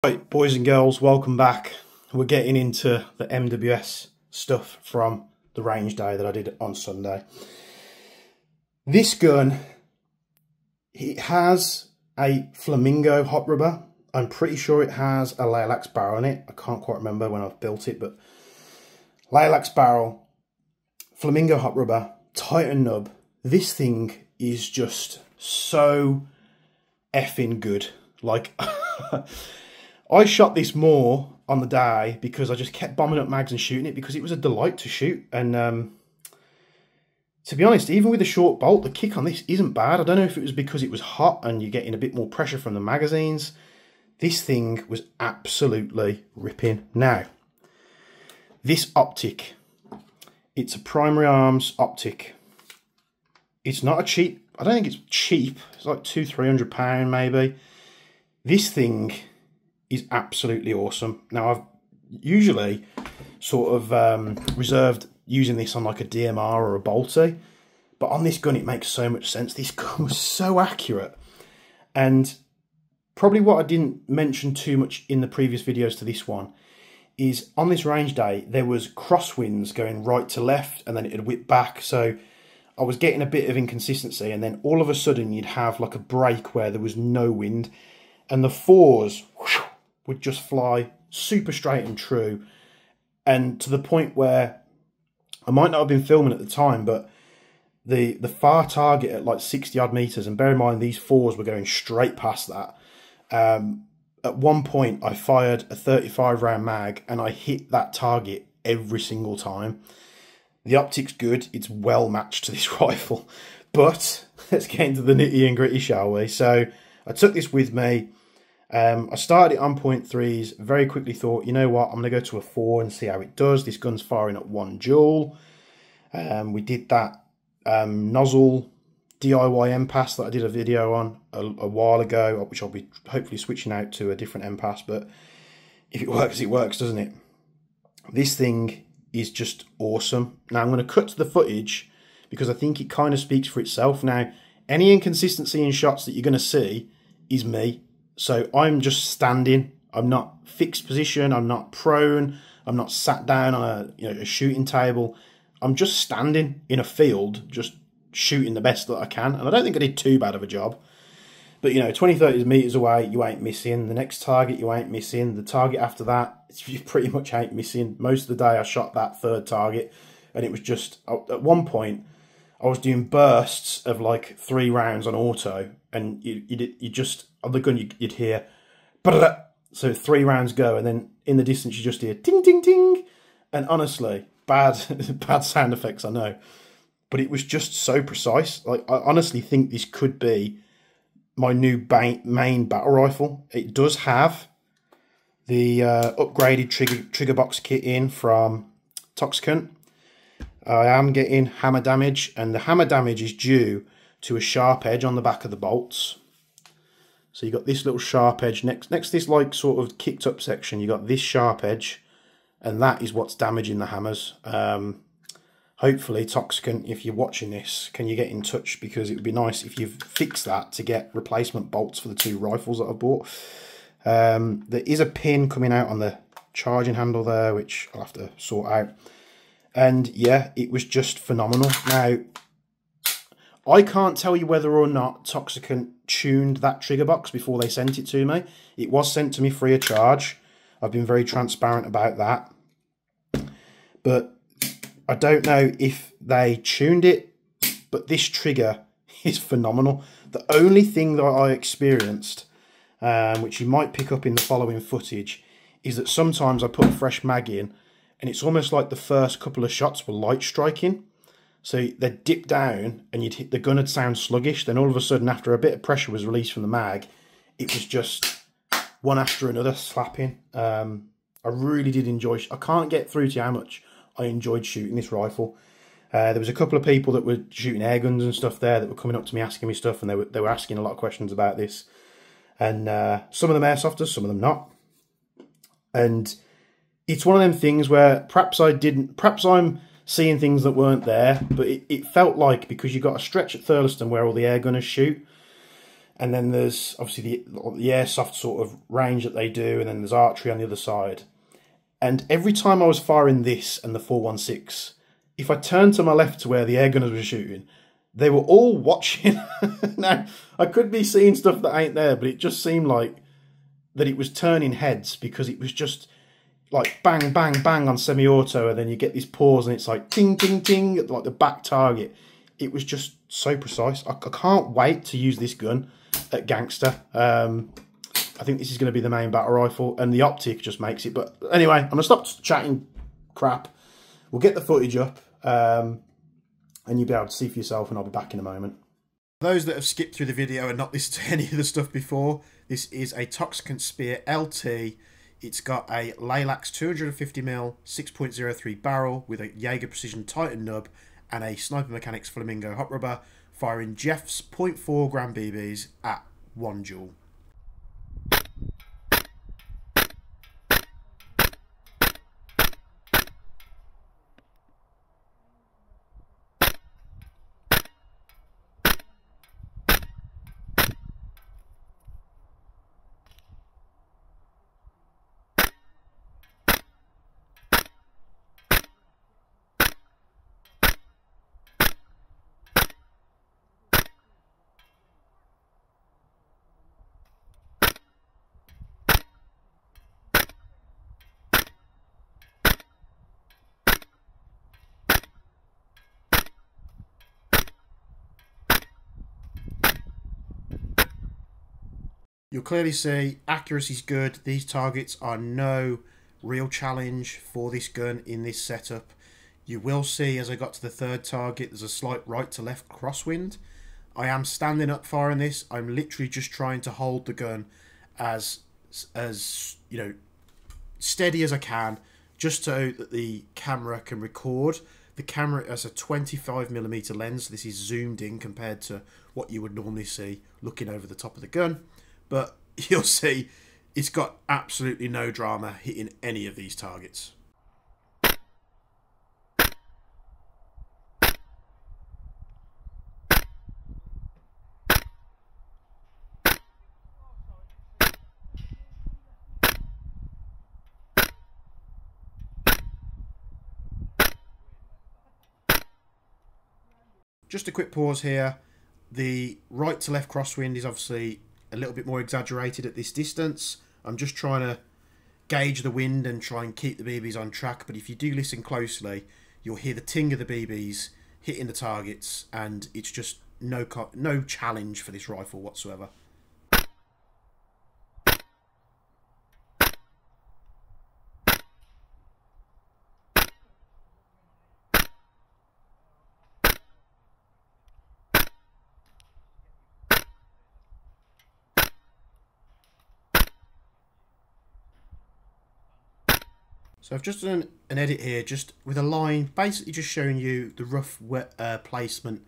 Right, boys and girls, welcome back. We're getting into the MWS stuff from the range day that I did on Sunday. This gun, it has a flamingo hot rubber. I'm pretty sure it has a lilac barrel in it. I can't quite remember when I've built it, but lilac barrel, flamingo hot rubber, Titan nub. This thing is just so effing good. Like, I shot this more on the day because I just kept bombing up mags and shooting it because it was a delight to shoot. And to be honest, even with a short bolt, the kick on this isn't bad. I don't know if it was because it was hot and you're getting a bit more pressure from the magazines. This thing was absolutely ripping. Now, this optic, it's a primary arms optic. It's not a cheap, I don't think it's cheap. It's like £200–300 maybe. This thing is absolutely awesome. Now, I've usually sort of reserved using this on like a DMR or a Bolty, but on this gun it makes so much sense. This gun was so accurate. And probably what I didn't mention too much in the previous videos to this one is on this range day there was crosswinds going right to left and then it'd whip back, so I was getting a bit of inconsistency, and then all of a sudden you'd have like a break where there was no wind and the fours would just fly super straight and true, and to the point where I might not have been filming at the time, but the far target at like 60 odd meters, and bear in mind these fours were going straight past that. At one point I fired a 35 round mag and I hit that target every single time. The optic's good, it's well matched to this rifle, but let's get into the nitty and gritty, shall we? So I took this with me. I started it on 0.3s, very quickly thought, you know what, I'm going to go to a 4 and see how it does. This gun's firing at 1 joule. We did that nozzle DIY MPass that I did a video on a while ago, which I'll be hopefully switching out to a different MPass, but if it works, doesn't it? This thing is just awesome. Now I'm going to cut to the footage because I think it kind of speaks for itself. Now, any inconsistency in shots that you're going to see is me. So I'm just standing. I'm not fixed position. I'm not prone. I'm not sat down on a shooting table. I'm just standing in a field, just shooting the best that I can. And I don't think I did too bad of a job. But, 20–30 meters away, you ain't missing. The next target, you ain't missing. The target after that, you pretty much ain't missing. Most of the day, I shot that third target. And it was just, at one point, I was doing bursts of like 3 rounds on auto. And you just, on the gun, you'd hear, so 3 rounds go. And then in the distance, you just hear ting, ting, ting. And honestly, bad sound effects, I know. But it was just so precise. Like, I honestly think this could be my new main battle rifle. It does have the upgraded trigger box kit in from Toxicant. I am getting hammer damage, and the hammer damage is due to a sharp edge on the back of the bolts. So you got this little sharp edge next to this like sort of kicked up section. You got this sharp edge, and that is what's damaging the hammers. Hopefully, Toxicant, if you're watching this, can you get in touch? Because it would be nice if you've fixed that to get replacement bolts for the 2 rifles that I've bought. There is a pin coming out on the charging handle there, which I'll have to sort out. And yeah, it was just phenomenal. Now, I can't tell you whether or not Toxicant tuned that trigger box before they sent it to me. It was sent to me free of charge. I've been very transparent about that. But I don't know if they tuned it, but this trigger is phenomenal. The only thing that I experienced, which you might pick up in the following footage, is that sometimes I put a fresh mag in and it's almost like the first couple of shots were light striking. So they'd dip down and you'd hit, the gun would sound sluggish. Then all of a sudden, after a bit of pressure was released from the mag, it was just one after another slapping. I really did enjoy, I can't get through to you how much I enjoyed shooting this rifle. There was a couple of people that were shooting air guns and stuff there that were coming up to me asking me stuff, and they were asking a lot of questions about this. And some of them airsofters, some of them not. And it's one of them things where perhaps I'm seeing things that weren't there, but it felt like, because you got a stretch at Thurliston where all the air gunners shoot, And then there's obviously the airsoft sort of range that they do, and then there's archery on the other side. And every time I was firing this and the 416, if I turned to my left to where the air gunners were shooting, they were all watching. Now, I could be seeing stuff that ain't there, but it just seemed like that it was turning heads, because it was just like bang, bang, bang on semi-auto, and then you get this pause and it's like ting, ting, ting, at like the back target. It was just so precise. I can't wait to use this gun at Gangster. I think this is going to be the main battle rifle, and the optic just makes it. But anyway, I'm going to stop chatting crap. We'll get the footage up, and you'll be able to see for yourself, and I'll be back in a moment. For those that have skipped through the video and not listened to any of the stuff before, this is a Toxicant Spear LT. It's got a Lilacs 250mm 6.03 barrel with a Jaeger Precision Titan nub and a Sniper Mechanics Flamingo hot rubber, firing Jeff's 0.4 gram BBs at 1 joule. You'll clearly see accuracy's good. These targets are no real challenge for this gun in this setup. You will see as I got to the third target, there's a slight right to left crosswind. I am standing up firing this. I'm literally just trying to hold the gun as you know, steady as I can, just so that the camera can record. The camera has a 25mm lens. This is zoomed in compared to what you would normally see looking over the top of the gun. But you'll see it's got absolutely no drama hitting any of these targets. Just a quick pause here. The right to left crosswind is obviously a little bit more exaggerated at this distance. I'm just trying to gauge the wind and try and keep the BBs on track, but if you do listen closely, you'll hear the ting of the BBs hitting the targets, and it's just no challenge for this rifle whatsoever. So I've just done an edit here, just with a line, basically just showing you the rough placement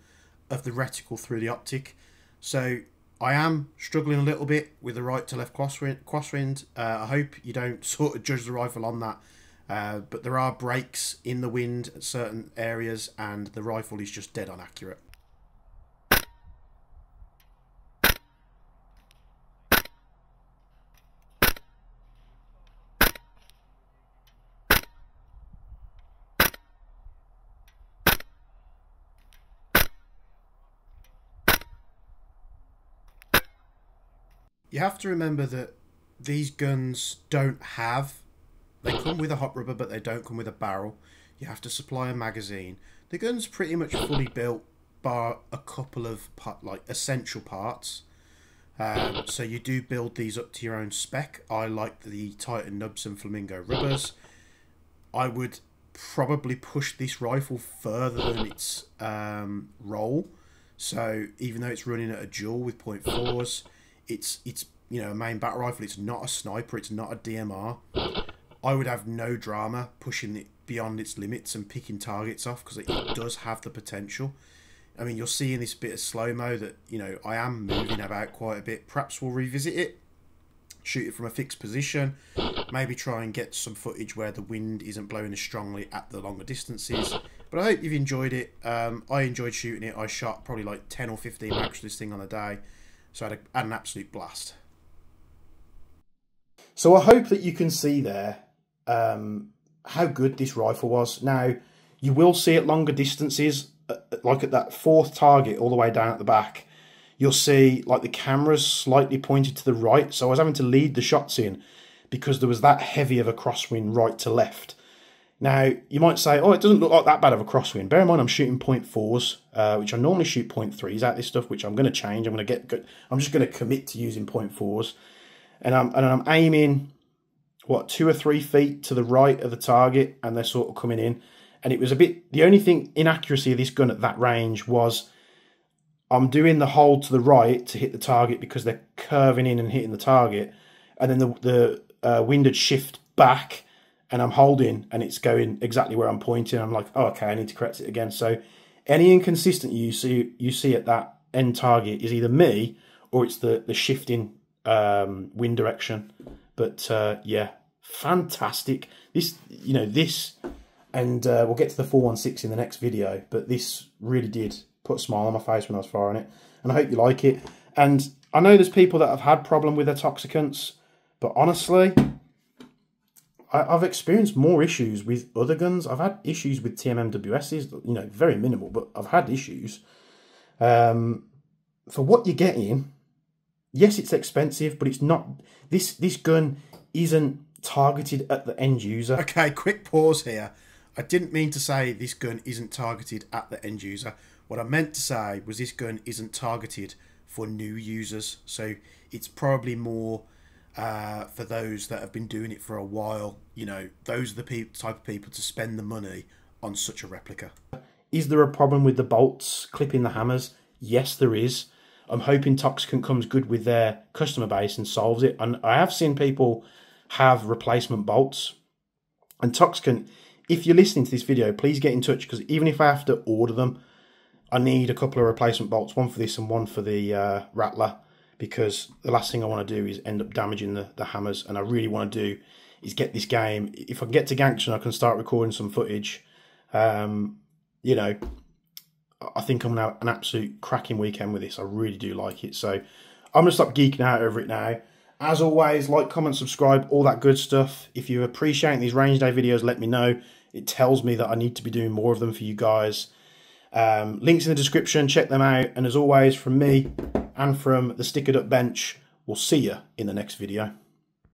of the reticle through the optic. So I am struggling a little bit with the right to left crosswind. I hope you don't sort of judge the rifle on that, but there are breaks in the wind at certain areas, and the rifle is just dead on accurate. You have to remember that these guns they come with a hot rubber, but they don't come with a barrel. You have to supply a magazine. The gun's pretty much fully built, bar a couple of essential parts. So you do build these up to your own spec. I like the Titan nubs and Flamingo rubbers. I would probably push this rifle further than its roll. So even though it's running at a dual with .4s, it's you know, a main battle rifle. It's not a sniper, it's not a DMR. I would have no drama pushing it beyond its limits and picking targets off, because it does have the potential. I mean, you'll see in this bit of slow-mo that, you know, I am moving about quite a bit. Perhaps we'll revisit it, shoot it from a fixed position, maybe try and get some footage where the wind isn't blowing as strongly at the longer distances. But I hope you've enjoyed it. I enjoyed shooting it. I shot probably like 10 or 15 mags for this thing on a day. So I had an absolute blast. So I hope that you can see there how good this rifle was. Now, you will see at longer distances, like at that fourth target all the way down at the back, you'll see like the camera's slightly pointed to the right. So I was having to lead the shots in because there was that heavy of a crosswind right to left. Now, you might say, oh, it doesn't look like that bad of a crosswind. Bear in mind, I'm shooting 0.4s, which I normally shoot 0.3s at this stuff, which I'm going to change. I'm just going to commit to using 0.4s. And I'm aiming, what, 2 or 3 feet to the right of the target, and they're sort of coming in. And it was a bit, the only thing inaccuracy of this gun at that range was I'm doing the hold to the right to hit the target because they're curving in and hitting the target. And then the wind had shift back, and I'm holding, and it's going exactly where I'm pointing. I'm like, oh, okay, I need to correct it again. So any inconsistency you see at that end target is either me or it's the shifting wind direction. But yeah, fantastic. This, you know, this, and we'll get to the 416 in the next video, but this really did put a smile on my face when I was firing it, and I hope you like it. And I know there's people that have had problem with their Toxicants, but honestly, I've experienced more issues with other guns. I've had issues with TMMWSs, you know, very minimal, but I've had issues. For what you're getting, yes, it's expensive, but it's not. This gun isn't targeted at the end user. Okay, quick pause here. I didn't mean to say this gun isn't targeted at the end user. What I meant to say was this gun isn't targeted for new users. So it's probably more for those that have been doing it for a while. You know, those are the type of people to spend the money on such a replica. Is there a problem with the bolts clipping the hammers? Yes, there is. I'm hoping Toxicant comes good with their customer base and solves it. And I have seen people have replacement bolts. And Toxicant, if you're listening to this video, please get in touch, because even if I have to order them, I need a couple of replacement bolts, one for this and one for the Rattler, because the last thing I want to do is end up damaging the hammers. And I really want to do is get this game, if I can get to Gangster, I can start recording some footage. You know, I think I'm going to have an absolute cracking weekend with this. I really do like it. So I'm going to stop geeking out over it now. As always, like, comment, subscribe, all that good stuff. If you're appreciating these range day videos, let me know. It tells me that I need to be doing more of them for you guys. Links in the description, check them out. And as always, from me and from the Stickered Up bench, we'll see you in the next video.